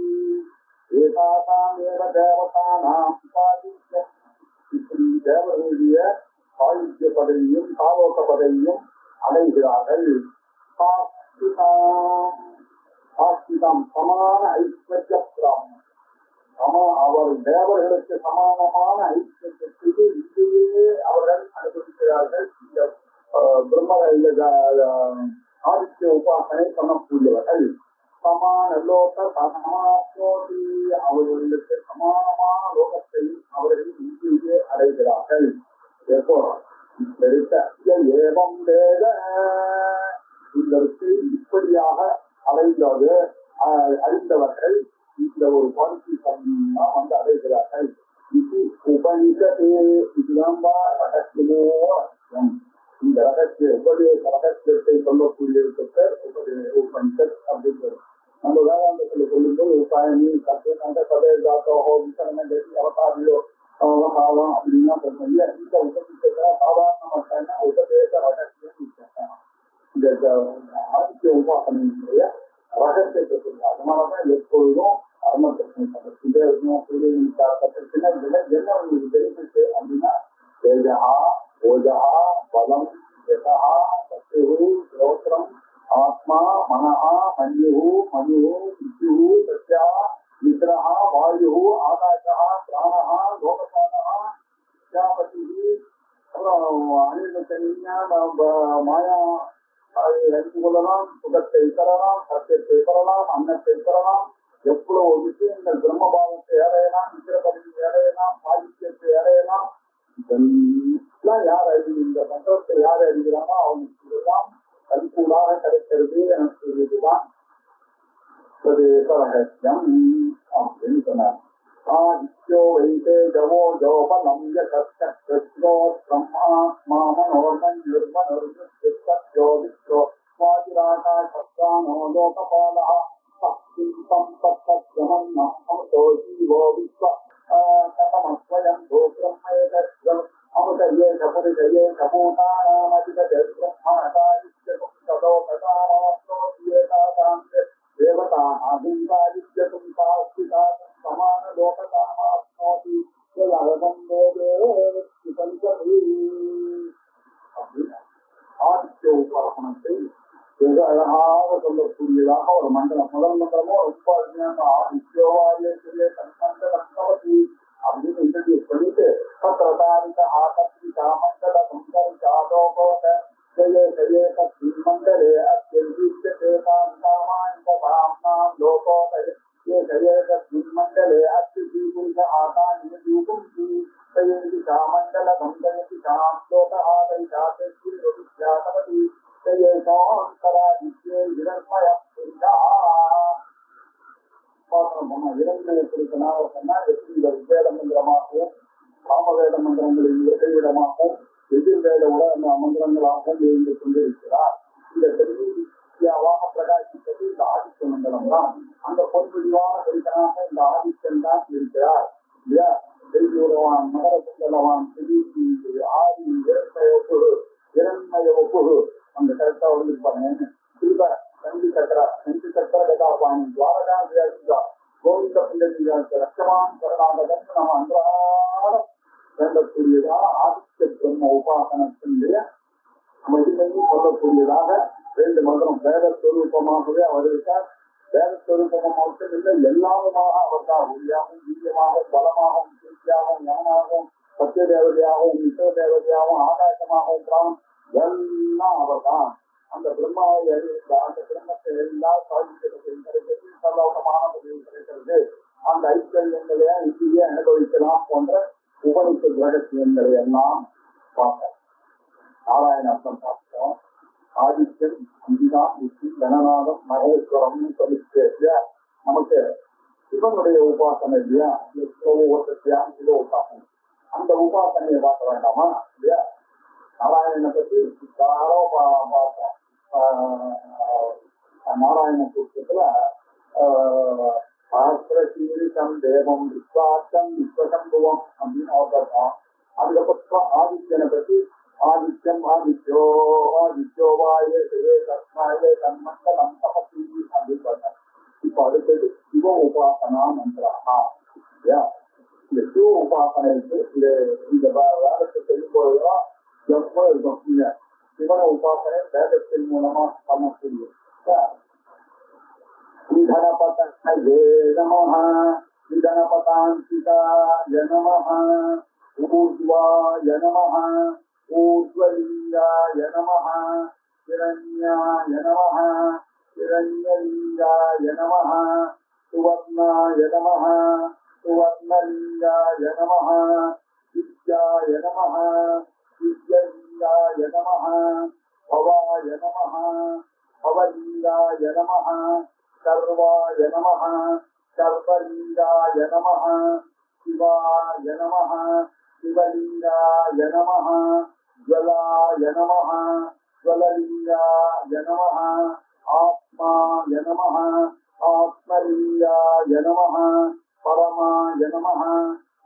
ஏகாதாமேவ தேவதானாம் சாதித்யம் இப்படி தேவர்களுடைய சாதித்ய பதவியும் சாலோக பதவியும் அடைகிறார்கள். சமான ஐஸ்வர்ய பிராமணம் அவர் தேவர்களுக்கு சமானமான ஐஸ்வர்யத்துக்கு இங்கேயே அவர்கள் அனுபவிக்கிறார்கள். இந்த பிரம்ம ஆதி ஆதித்ய உபாசனை பண்ணக்கூடியவர்கள். சமான லோக சமாப்னோதி, அவர்களுக்கு சமானமான லோகத்தையும் அவர்கள் இங்கேயே அடைகிறார்கள். எப்போ ஏவம் வேத, இதற்கு இப்படியாக அடைந்தது அறிந்தவர்கள் இந்த ஒரு பாலிசி தான் வந்து அடைகிறார்கள். இது உபனிஷத்து, இதுதான் ரகசியமோ ரகசியம். இந்த ரகசிய உபதேச ரகசியத்தை சொல்லக்கூடிய உபனிஷத் அப்படின்றது. நம்ம வேதாந்தத்தில் சொல்லும்போது உபாயனி கற்று சதேதாத்தோ அவதாரியோ அவகாலம் அப்படின்னா சொல்லுங்க. இந்த உபனிஷத்துல சாதாரண உபதேச ரகசியம் இந்த ஆதித்ய உபாசனையினுடைய ரகசியத்தை சொல்லுங்க. அதனாலதான் எப்பொழுதும் என்ன உங்களுக்கு தெரிஞ்சிச்சு அப்படின்னா தேஜா ஓஜா பலம் யசா சத்ரு ஸ்ரோத்ரம் ஆத்மா மனஹா மன்யுஹு மனுஹு வித்யுஹு சத்யா மித்ரஹா வாயுஹு ஆகாசா பிராணஹா லோகபாலஹா பிரஜாபதிஹி, அப்புறம் மாயா அறிந்து கொள்ளலாம், சுகத்தை பெறலாம், சத்தியத்தை பெறலாம், அன்னத்தை பெறலாம், எவ்வளவு விஷயங்கள் பிரம்மபாவத்தை அடையலாம், மித்திரபதியை அடையலாம், சாகித்யத்தை அடையலாம். இதெல்லாம் யார் இந்த தத்துவத்தை யார் அறிகிறானோ அவனுக்கு இதெல்லாம் கல்கூடாக கிடைக்கிறது. எனக்கு இதுதான் ரகசியம் அப்படின்னு சொன்னார். ஆதித்யோ வைத்தே ஜவோ ஜோபலம் யோத்ரம் ஆத்மா மனோர்மன் நிர்மனோ வித்ரோ வாஜிராகாசப்ராணோ லோகபாலா சக்திம் தத்தத்யமம் அமதோ ஜீவோ விஸ்வ கதமஸ்வயம் கோப்ரம்மேதஸ்வம் அமுதயே கபுரிதயே கபூதானாமதிகஜஸ்வம்மாதாதித்யகும் ததோ கதாராப்னோத்யேதாதாம் தேவதானாதிந்தாதித்யகும் சாஸ்திதாகம் சமான லோகதாமாப்னோதி யதம் வேதே பஞ்சபி. ஆதித்ய உபாசனத்தை வெகு அழகாக சொல்லக்கூடியதாக ஒரு மண்டலம். முதல் மண்டலமோ ரொம்ப அருமையான ஆதித்யோவாயே தன்மண்டலி அப்படின்னு இன்ட்ரடியூஸ் பண்ணிட்டு சத்ரதாரிக ஆகத்ரிகா மண்டல சங்கரிகாதோபவத ஜயே ஜயே தன்மண்டலே அத்யந்தீப்யதே தாமானிகாம் லோகோதய ये जये तन्मण्डले अत्युदीपुरुष आकानियूपुंसि तयेति सामण्डल गङ्गयति साम्लोकहादैशातेश्वरी तये सोऽन्तरादित्ये हिरण्मय पुरुषः. இரண்மய புருஷனாக சொன்னா எப்படி இந்த உத்வேத மந்திரமாகவும் காமவேத மந்திரங்களின் இடைவிடமாகவும் எதிர்வேத உலக மந்திரங்களாகவும் இருந்து கொண்டிருக்கிறார். இந்த வித்யாவாக பிரகாசிப்பது இந்த ஆதித்ய மண்டலம் தான். அந்த பொன்விழிவான புருஷனாக இந்த ஆதித்யன் தான் இருக்கிறார் இல்லையா. பெரியவான் மகர சுந்தரவான் ஆதி இரண்மய ஒப்புகு அந்த கரெக்டா வந்துருப்பாங்க. திரும்ப செஞ்சு சக்கர கதாபாணி துவாரகா வியாசிகா கோவிந்த பிள்ளைகளுக்கு லட்சமான் கருணாகதன் நாம் அன்றாடம் வேண்டக்கூடியதாக ஆதித்ய பிரம்ம உபாசனத்தினுடைய மகிமையும் சொல்லக்கூடியதாக ரெண்டு மந்திரம் வேதஸ்வரூபமாகவே அவர் இருக்கார். வேதஸ்வரூபமாக மட்டும் இல்லை, எல்லாருமாக அவர் தான். ஒளியாகவும் வீரியமாகவும் பலமாகவும் சீர்த்தியாகவும் ஞானாகவும் சத்திய தேவதையாகவும் மிஸ்ர தேவதையாகவும் ஆகாசமாகவும் பிராணம் எல்லாம் அவர் தான். அந்த பிரம்மாவை அந்த பிரம்மத்தை எல்லாம் சாதிக்கிறது கிடைக்கிறது, சர்வமான பதிவு கிடைக்கிறது. அந்த ஐக்கியங்களை இங்கேயே அனுபவிக்கலாம் போன்ற உபனிஷத் ரகசியங்களை எல்லாம் பார்த்தோம். நாராயண அர்த்தம் பார்த்தோம். ஆதித்யன் அம்பிகா விஷ்ணு கணநாதம் மகேஸ்வரம்னு சொல்லிட்டு இல்லையா. நமக்கு சிவனுடைய உபாசனை இல்லையா, ஒவ்வொருத்தியா சிவ உபாசனை. அந்த உபாசனையை பார்க்க வேண்டாமா இல்லையா. நாராயணனை பற்றி பார்த்தோம். நாராயண சூத்திரத்துல சீரிஷம் தேவம் விஸ்வாசம் விஸ்வசம்புவம் அப்படின்னு அவர் பார்த்தோம். அதுக்கப்புறம் ஆதித்யனை பற்றி ஆதித்யம் ஆதித்யோ ஆதித்யோ வாயே தஸ்மாயே தன்மண்டலம் தபசி அப்படின்னு பார்த்தோம். இப்ப அடுத்தது சிவ உபாசனா மந்திரா. இந்த சிவ உபாசனைக்கு இந்த வேதத்தை செய்யும்போதுதான் எவ்வளவு இருக்கும். சிவன உபாசனை வேதத்தின் மூலமா பண்ணக்கூடிய விதனபதே நமஹ விதனபதாந்திகாய நமஹ ஊர்த்வாய நமஹ ஊர்த்வலிங்காய நமஹ हिरण्याय नमः हिरण्यलिङ्गाय नमः सुवर्णाय नमः सुवर्णलिङ्गाय नमः विद्याय नमः विद्यलिङ्गाय नमः भवाय नमः भवलिङ्गाय नमः सर्वाय नमः सर्वलिङ्गाय नमः शिवाय नमः शिवलिङ्गाय नमः ज्वलाय नमः ज्वललिङ्गाय नमः आत्माय नमः आत्मलिङ्गाय नमः परमाय नमः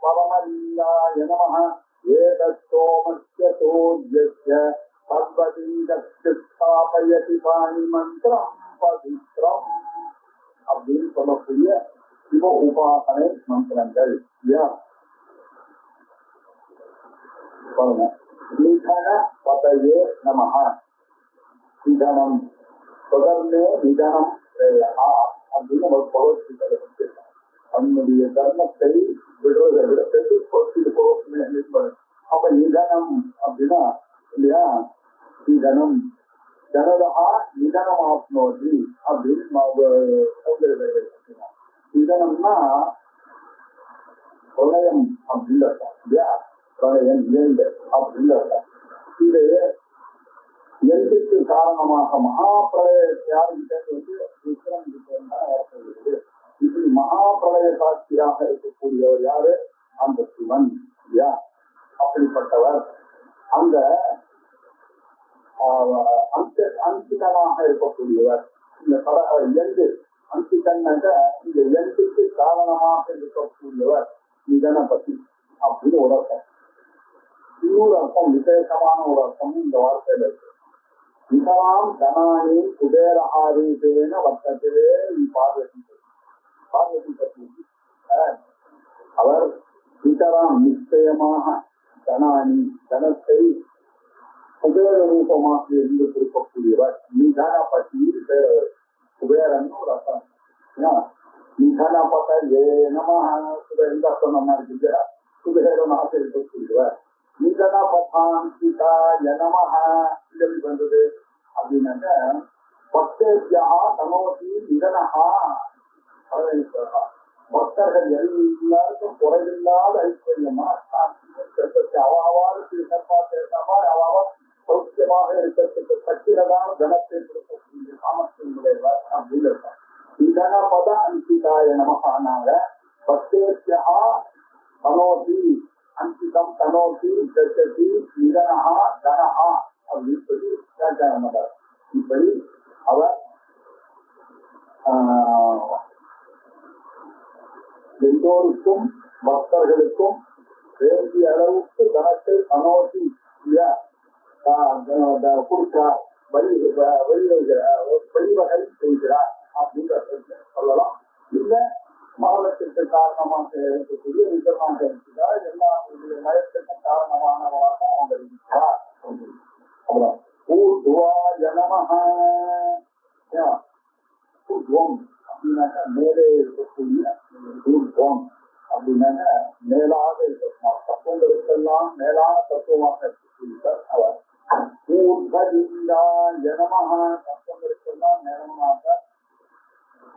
परमलिङ्गाय नमः एतत्सोमस्य सूर्यस्य सर्वलिङ्गस्य स्थापयति पाणिमन्त्रं पवित्रम् அப்படின்னு சொல்லக்கூடிய சிவ உபாசனை மந்திரங்கள். நிதன பதயே நமஹ நிதனம் தொடர்ந்து நிதனம் அப்படின்னு ஒரு பகவத்கீதை தன்னுடைய தர்மத்தை விடுவதை விட பெற்று அப்ப நிதனம் அப்படின்னா இல்லையா நிதனம் ஜனதா நிதனம் ஆப்னோதி அப்படின்னு நிதனம்னா பிரளயம் அப்படின்னு அர்த்தம் இல்லையா பிரளயம் எண்டு அப்படின்னு அர்த்தம். இது எண்டுக்கு காரணமாக மகாபிரளயத்தை யாருக்கிட்ட வந்து விக்ரம் கிட்ட இப்படி மகாபிரளய சாட்சியாக இருக்கக்கூடியவர் யாரு? அந்த சிவன் இல்லையா. அப்படிப்பட்டவர் அந்த அந்திகனாக இருக்கக்கூடியவர். இந்த எண்டு அந்திகன்னாக்க இந்த எண்டுக்கு காரணமாக இருக்கக்கூடியவர் நிதனபதி அப்படின்னு ஒரு அர்த்தம். இன்னொரு அர்த்தம் விசேஷமான ஒரு அர்த்தம் இந்த வார்த்தையில இருக்கு. நிதராம் தனானி குபேரஹாரீதேன வர்த்ததே பார்வதி பார்வதி பத்தி அவர் நிதராம் நிச்சயமாக தனானி தனத்தை குபேர ரூபமாக இருந்து கொடுக்கக்கூடியவர் நிதனபதி பேரவர். குபேரன் ஒரு அர்த்தம். நிதனபத ஏ நம எந்த அர்த்தம் நம்ம இருக்கு குபேரனாக இருக்கக்கூடியவர். நிதனபதாந்திகாய நமஹ இது எப்படி வந்தது அப்படின்னாக்க பக்தேபியா தனோதி நிதனஹா பக்தர்கள் எல்லாருக்கும் குறைவில்லாத ஐஸ்வர்யமா அவாவாருக்கு அவாவா சௌக்கியமாக இருக்கிறதுக்கு சக்திரதான தனத்தை கொடுக்கக்கூடிய சாமர்த்தியம் உடையவர் அப்படின்னு இருக்காங்க. நிதனபத அந்திகாய நமஹானால பக்தேபியா தனோதி அந்திகம் தனோதி கச்சதி நிதனஹா தனஹா அப்படின்னு சொல்லி வியாக்கியானம் பண்றார். இப்படி அவர் எல்லோருக்கும் பக்தர்களுக்கும் வேண்டிய அளவுக்கு தனத்தை தனோதி கொடுக்கிறார், வழிவகை செய்கிறார் அப்படின்ற சொல்லலாம். இல்ல மரணத்திற்கு காரணமாக இருக்கக்கூடிய விதமாக இருக்கிறார், எல்லாருடைய மயத்திற்கும் காரணமானவராக அவங்க இருக்கிறார். அப்புறம் ஊர்துவாய நமஹ ஊர்துவம் அப்படின்னாக்கா மேலே இருக்கக்கூடிய ஊர்துவம் அப்படின்னாக்க மேலாக இருக்க தத்துவங்களுக்கெல்லாம் மேலான தத்துவமாக இருக்கக்கூடியவர் அவர். ஊர்வலிங்காய நமஹ தத்துவங்களுக்கெல்லாம் மேலமாக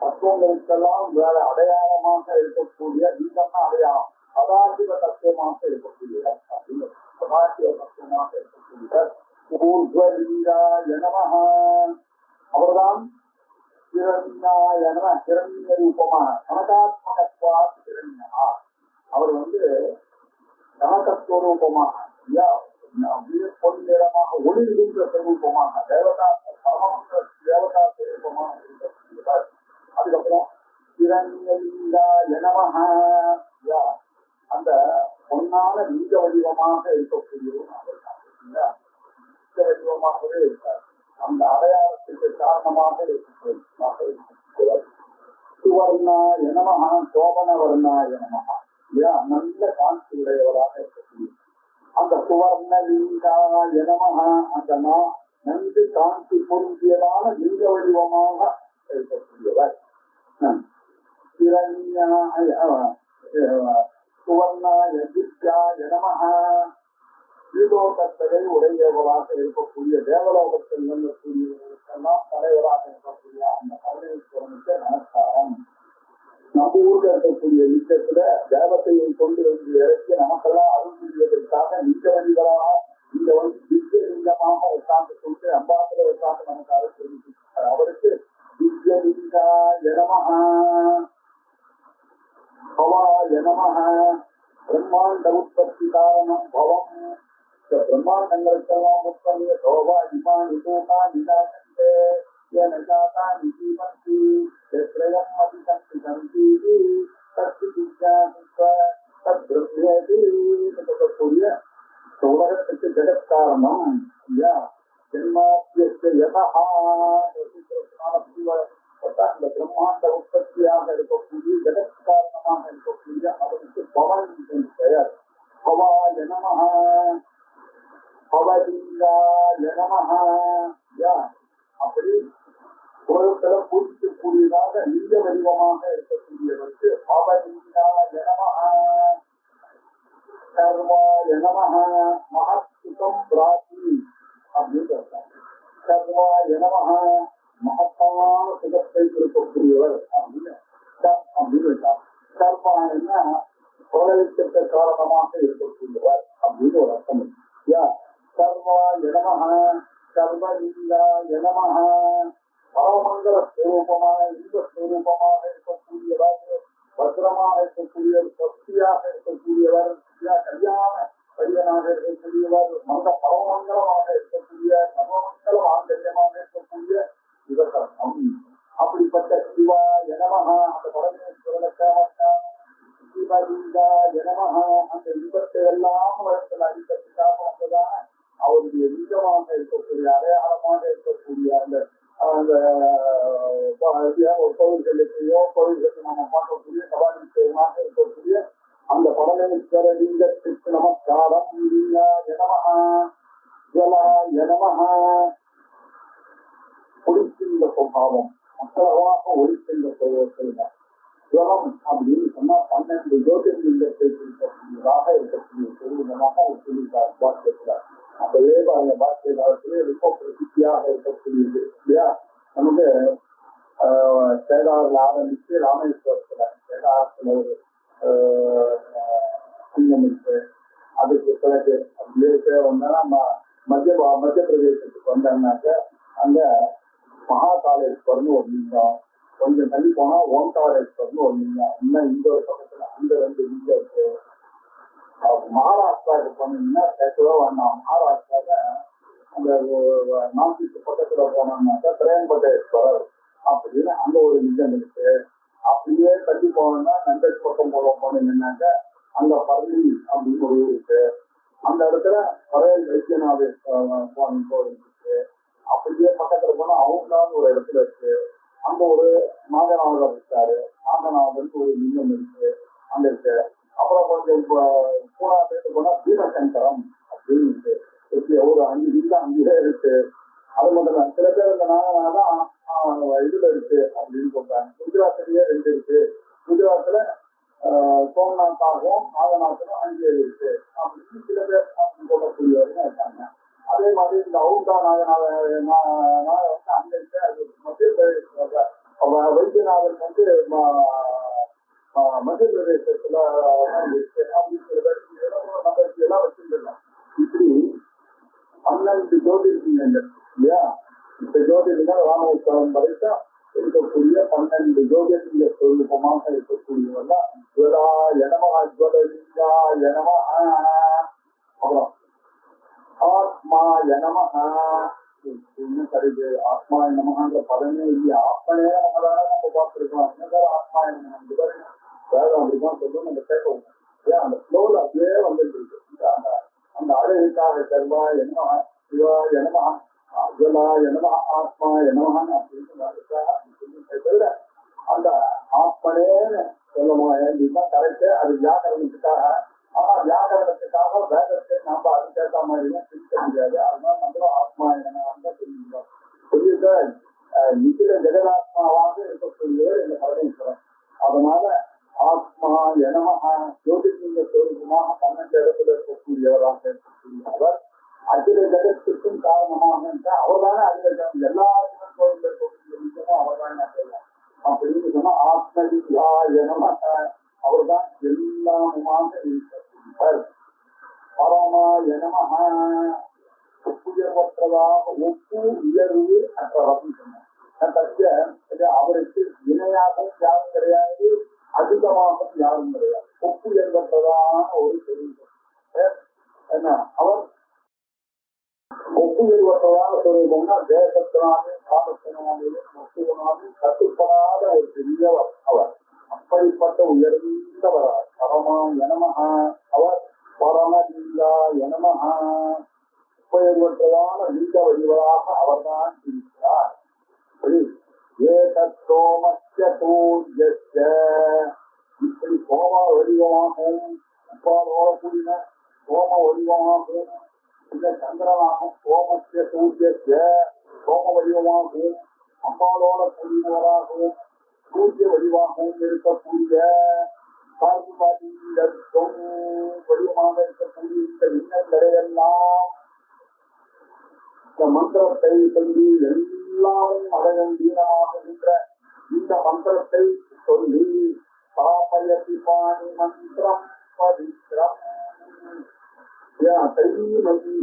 தத்துவங்களுக்கெல்லாம் வேற அடையாளமாக இருக்கக்கூடிய லிங்கம்னா அடையாளம் சதாசிவ தத்துவமாக இருக்கக்கூடியவர் அப்படின்னு சதாசிவ தத்துவமாக இருக்கக்கூடியவர். ஊர்வலிங்காய நமஹ அவர்தான் ஹிரண்யாய நம ஹிரண்ய ரூபமான கனகாத்மகத்வா ஹிரண்யா. அவர் கனகஸ்வரூபமாக அப்படியே பொன்னிறமாக ஒளிர்கின்ற ஸ்வரூபமாக தேவதா தேவதா ஸ்வரூபமாக இருக்கக்கூடியவர். அதுக்கப்புறம் ஹிரண்யலிங்காய நமஹ அந்த பொன்னான லிங்க வடிவமாக இருக்கக்கூடியவரும் அவர் லிங்க வடிவமாகவே இருக்கார். அந்த அடையாளத்துக்கு காரணமாக இருக்கிறார். சுவர்ணாய நமஹ சோபன வர்ணாய நமஹ நல்ல காட்சி உடையவராக இருக்கக்கூடிய அந்த சுவர்ணலிங்காய நமஹ அந்த நன்கு காட்சி பொருந்தியதான லிங்க வடிவமாக இருக்கக்கூடியவர். சுவர்ணாய வித்யாய நமஹ ஈரோட்டத்தை உடையவராக இருக்கக்கூடிய தேவலோகத்தில் இருக்கக்கூடியவர்களுக்கெல்லாம் தலைவராக இருக்கக்கூடிய அந்த பரமேஸ்வரனுக்கு நமஸ்காரம். நம்ம ஊர்ல இருக்கக்கூடிய லிங்கத்துல தேவத்தையை கொண்டு வந்து இறக்கி நமக்கெல்லாம் அருள் புரிவதற்காக லிங்க வழிகளாக இங்க வந்து திவ்ய லிங்கமாக உட்கார்ந்து கொண்டு அம்பாத்துல உட்கார்ந்து நமக்கு அருள் புரிவிக்கிறார். அவருக்கு திவ்ய லிங்கா எனமஹா பவாய நமஹ பிரம்மாண்ட உற்பத்தி காரணம் பவம். இந்த பிரம்மாண்டங்களுக்கெல்லாம் உற்பத்திய சோபா இமானி தூகா நிதாசந்தே ஏனஜாதானி ஜீவந்தி யத்ரயம் அதிசந்தி சந்தீதி தத்தி வித்யானித்வ தத்ருத்யேதி என்று சொல்லக்கூடிய உலகத்துக்கு ஜெகத்காரணம் இல்லையா. ஜென்மாத்தியஸ்ய யதஹா அந்த பிரம்மாண்ட உற்பத்தியாக இருக்கக்கூடிய ஜெகத்காரணமாக இருக்கக்கூடிய அவனுக்கு பவன் என்று பெயர். பவாய நமஹ பவலிங்காய நமஹ. அப்படி உலகத்துல பூஜிக்கக்கூடியதாக லிங்க வடிவமாக இருக்கக்கூடியவருக்கு பவலிங்காய நமஹ சர்வாய நமஹ மகத்துவம் பிராதி அப்படின்னு சொல்றாங்க. சர்வாய நமஹ மகத்தான சுகத்தை கொடுக்கக்கூடியவர் அப்படின்னு அப்படின்னு சர்வாயன்னா பிரளயத்திற்கு காரணமாக இருக்கக்கூடியவர் அப்படின்னு ஒரு அர்த்தம். சர்வாய நமஹ சர்வலிங்காய நமஹ பரமங்கல ஸ்வரூபமாக இன்ப ஸ்வரூபமாக இருக்கக்கூடியவர், பத்திரமாக இருக்கக்கூடியவர், சக்தியாக இருக்கக்கூடியவர், கல்யாண பையனாக இருக்கக்கூடியவர், மந்த பரமங்கலமாக இருக்கக்கூடிய சர்வமங்கல ஆங்கல்யமாக இருக்கக்கூடிய சிவசர்க்கம். அப்படிப்பட்ட சிவாய நமஹ அந்த பரமேஸ்வரனுக்காக சிவலிங்காய நமஹ அந்த இன்பத்தை எல்லாம் வளர்த்தல் அடிப்பதற்காக வந்ததான அவருடைய லிங்கமாக இருக்கக்கூடிய அடையாளமாக இருக்கக்கூடிய அந்த கோவில்களுக்கையோ கோவில்களுக்கு நம்ம பார்க்கக்கூடிய சபாலிங்கமாக இருக்கக்கூடிய அந்த பரமேஸ்வர லிங்கத்திற்கு நமஸ்காரம். லிங்காய நமஹ ஜலாய நமஹ ஒளிக்கின்ற சுபாவம் மக்களவாக ஒளிக்கின்ற சொல்வதற்குதான் ஜலம் அப்படின்னு சொன்னா 12 ஜோதிர்லிங்கத்தை குறிக்கக்கூடியதாக இருக்கக்கூடிய சொல்லுதமாக சொல்லியிருக்கார் பாக்கியத்தில். அப்பவே அந்த பாக்கிய காலத்திலே ரொம்ப பிரசித்தியாக இருக்கக்கூடியது இல்லையா. நமக்கு சேதாரில் ஆரம்பிச்சு ராமேஸ்வரத்துல சேதாரத்துல ஒரு சிங்கம் இருக்கு. அதுக்கு பிறகு அப்படியே வந்தா நம்ம மத்திய பிரதேசத்துக்கு வந்தோம்னாக்க அங்க மகாகாலேஸ்வரர்னு ஒரு லிங்கம், கொஞ்சம் தள்ளி போனா ஓம்காரேஸ்வரர்னு ஒரு லிங்கம், இன்னும் இந்த ஒரு பக்கத்துல அந்த 2 லிங்கம் இருக்கு. மகாராஷ்டிராவுக்கு போனீங்கன்னா கேட்கவே வேண்டாம். மகாராஷ்டிரால அந்த நாசிக்கு பக்கத்துல போனோம்னாக்கா திரையம்பட்டேஸ்வரர் அப்படின்னு அங்க ஒரு லிங்கம் இருக்கு. அப்படியே தள்ளி போனோம்னா நந்தர் பக்கம் போனீங்கன்னாக்க அங்க பர்லி அப்படின்னு ஒரு இருக்கு. அந்த இடத்துல பரையல் வைத்தியநாதேஸ்வரர் கோவில் இருக்கு. அப்படியே பக்கத்துல போனா அவங்களான்னு ஒரு இடத்துல இருக்கு. அங்க ஒரு நாகநாதர் இருக்காரு. நாகநாதன் ஒரு லிங்கம் இருக்கு அங்க இருக்கு. அப்புறம் கொஞ்சம் பூனா பேச போனா பீமசங்கரம் அப்படின்னு இருக்கு. ஒரு 5 லிங்கம் அங்கேயே இருக்கு. அது மட்டும் தான் சில பேர் இந்த நாகநாதன் இதுல இருக்கு அப்படின்னு சொல்றாங்க. குஜராத்திலேயே 2 இருக்கு. குஜராத்ல சோம்நாத்தாகவும் நாகநாதனும் அங்கே இருக்கு அப்படின்னு சில பேர் அப்படின்னு சொல்லக்கூடியவர்கள் இருக்காங்க. அதே மாதிரி இந்த அவுண்டா நாகநாதன் வந்து அங்க இருக்கு. அது மத்திய பிரதேச வைத்தியநாதன் வந்து மத்திய பிரதேசத்துல இருக்கு அப்படின்னு சில பேர் நம்பருக்கு எல்லாம் வச்சிருந்தோம். இப்படி 12 ஜோதிர்லிங்கங்கள் இல்லையா. இந்த ஜோதிர்லிங்கம் ராமேஸ்வரம் வரைக்கும் இருக்கக்கூடிய 12 ஜோதிர்லிங்க ஸ்வரூபமாக இருக்கக்கூடியவெல்லாம் ஜுவலாய நமஹ ஜுவலலிங்காய நமஹ. அப்புறம் ஆத்மாய நமஹ இன்னும் கருது. ஆத்மாய நமஹன்ற பதமே இல்லையா. ஆத்மனே நம்மளால நம்ம பார்த்துருக்கோம். என்னதான் ஆத்மாய நமஹ வேதம் அப்படிதான் சொல்லும். நம்ம கேட்கணும். அந்த ஃப்ளோல அப்படியே வந்துட்டு இருக்கு. அந்த அழகுக்காக சர்வாய நமஹ சிவாய நமஹ அஜலாய நமஹ ஆத்மாய நமஹ அப்படின்னு அந்த ஆத்மனேன்னு சொல்லணும். ஏன்னா கரெக்டு. அது வியாக்கரணத்துக்காக. ஆனா வியாக்கரணத்துக்காக வேதத்தை நம்ம அதுக்கேற்ற மாதிரிலாம் பிரிக்க முடியாது. அதனால நம்மளும் ஆத்மாய நமஹன்னு தெரிஞ்சுக்கிறோம். சொல்லியிருக்க நித்தில ஜெகதாத்மாவாக இருக்கக்கூடியவர் இந்த பரமேஸ்வரன். அதனால ஆத்மா எனமஹ ஜோதிர்லிங்க ஸ்வரூபமாக 12 இடத்துல இருக்கக்கூடியவராக இருக்கக்கூடியவர் நமஹா அவர் தானே அதில் எல்லா கோவிலும் அவர் தானே அப்படின்னு சொன்னா ஆத்மவித்யாய நமஹ அவர் தான் எல்லாமுமாக இருக்கிறார். பரமாய நமஹ ஒப்புயர்வற்றதாக ஒப்பு உயர்வு அற்றவர்னு சொன்னார். அவருக்கு இணையாகவும் யாரும் கிடையாது, அதிகமாகவும் யாரும் கிடையாது. ஒப்புயர்வற்றதான ஒரு தெரிவித்தார். என்ன அவர் ஒப்புயர்வற்றதாக சொல்லிக்கோங்கன்னா தேசத்தினாலும் காலத்தினாலும் மொத்தத்தினாலும் கட்டுப்படாத ஒரு பெரியவர் அவர். அப்படிப்பட்ட உயர்ந்தவரார். பரமாய நமஹ அவர் பரமலிங்காய நமஹ உயர்வற்றதான லிங்க வடிவராக அவர்தான் இருக்கிறார். இப்படி சோம வடிவமாகவும் உப்பாதோட கூடின சோம வடிவமாகவும் இந்த சந்திரனாகவும் சோமத்திய சூரியத்திய சோம வடிவமாகவும் அம்பாலோட கூடினவராகவும் சூரிய வடிவாகவும் இருக்கக்கூடிய வடிவமாக இருக்கக்கூடிய இந்த விண்ணங்களையெல்லாம் இந்த மந்திரத்தை சொல்லி எல்லாம் அடையும் தீனமாகின்ற இந்த மந்திரத்தை சொல்லி பாபயதி பாணி மந்திரம் பவித்ரம்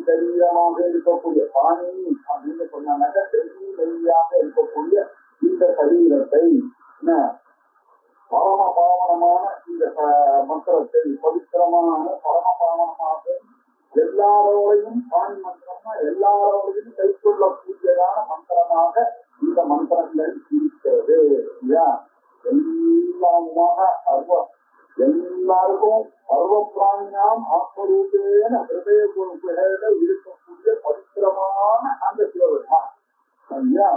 சரீரமாக இருக்கக்கூடிய பாணி அப்படின்னு சொன்னாங்க. மெய்யாக இருக்கக்கூடிய இந்த சரீரத்தை பரம பாவனமான இந்த மந்திரத்தை பவித்திரமான பரம பாவனமாக எல்லாரோடையும் பாணி மந்திரம்னா எல்லாரோடையும் கைக்கொள்ளக்கூடியதான மந்திரமாக இந்த மந்திரங்கள் இருக்கிறது இல்லையா. எல்லாமுமாக எல்லாருக்கும் சர்வ பிராணியாம் ஆத்மரூபேன ஹிருதய குருகுல இருக்கக்கூடிய பவித்திரமான அந்த சிவபெருமான் ஐயா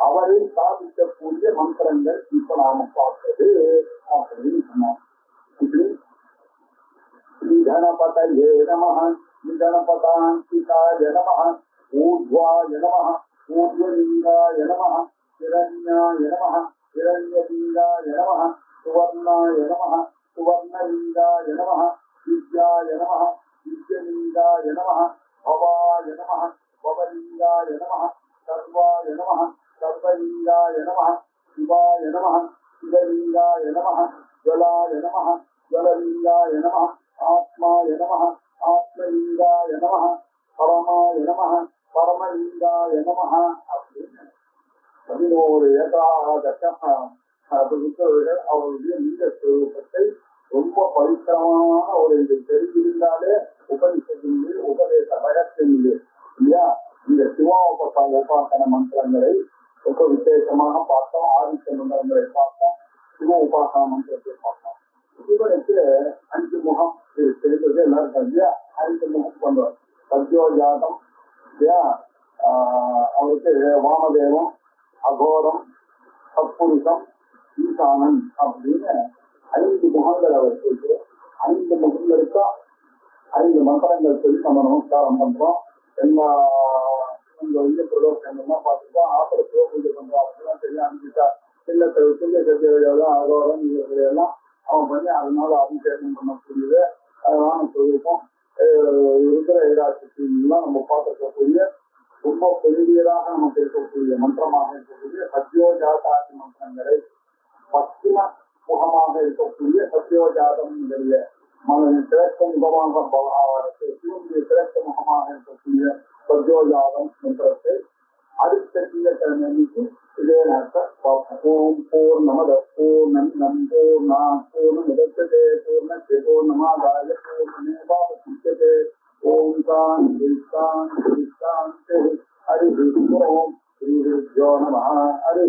அவரை சாதிக்கக்கூடிய மந்திரங்கள் இப்ப நாம பார்த்தது அப்படின்னு சொன்னார். ஸ்ரீ கணபதயே நமஹ கணபதாந்திகாய நமஹ ஊர்த்வாய நமஹ ஊர்த்வலிங்காய நமஹ ஹிரண்யாய நமஹ ஹிரண்யலிங்காய நமஹ சுவர்ணாய நமஹ சுவர்ணலிங்காய நமஹ வித்யாய நமஹ வித்யலிங்காய நமஹ பவாய நமஹ பவலிங்காய நமஹ சர்வாய நமஹ சர்வலிங்காய நமஹ சிவாய நமஹ சிவலிங்காய நமஹ ஜலாய நமஹ ஜலலிங்காய நமஹ ஆத்மாய நமஹ ஆத்மலிங்காய நமஹ பரமாய நமஹ பரமலிங்காய நமஹ அப்படின்னு 11 ஏகாதசர்கள் அவருடைய லிங்க ஸ்வரூபத்தை ரொம்ப பவித்திரமான ஒரு இது தெரிந்திருந்தாலே உபனிஷத்தினுடைய உபதேச ரகத்தினுடைய இல்லையா இந்த உபாசன மந்திரங்களை ரொம்ப விசேஷமாக பார்த்தோம். ஆதித்த மந்திரங்களை பார்த்தோம். சிவ உபாசன மந்திரத்தை பார்த்தோம். சிவனுக்கு 5 முகம் தெரிந்தது எல்லாருக்கும் இல்லையா. 5 முகம் கொண்டவர் சத்யோஜாதம் இல்லையா. அவருக்கு வாமதேவம் அகோரம் சத்புருஷம் ஈசானன் அப்படின்னு 5 முகங்கள் அவருக்கு இருக்கு. 5 முகங்களுக்கு 5 மந்திரங்கள் சொல்லி நம்ம நமஸ்காரம் பண்றோம். எல்லா பிரதோஷங்கள்லாம் பார்த்துட்டோம். ஆசிர சிவபூஜை பண்றோம். அப்படிலாம் தெரியும். அனுப்பிச்சா சில்ல அகோரம் எல்லாம் அவன் பண்ணி அதனால அபிஷேகம் பண்ணக்கூடியது அதெல்லாம் நம்ம சொல்லியிருக்கோம். இருக்கிற ஏதாச்சுலாம் நம்ம பார்த்துக்கக்கூடிய ரொம்ப பெரியதாக நமக்கு இருக்கக்கூடிய மந்திரமாக இருக்கக்கூடிய சத்யோஜாதாதி மந்திரங்களை பশ্চিம முகமாக இருக்கக்கூடிய சத்யோஜாதம் கிழக்க முகமாக சிவனுடைய கிழக்க முகமாக இருக்கக்கூடிய சத்யோஜாதம் மந்திரத்தை அடுத்த திங்கட்கிழமைக்கு இதே நாட்கள் பார்ப்போம். ஓம் பூர்ணமத பூர்ணமிதம் பூர்ணாத் பூர்ணமுதச்யதே பூர்ணஸ்ய பூர்ணமாதாய பூர்ணமேவாவசிஷ்யதே. ஓம் சாந்தி சாந்தி சாந்தி. ஹரி ஓம். ஸ்ரீ குருப்யோ நமः. ஹரி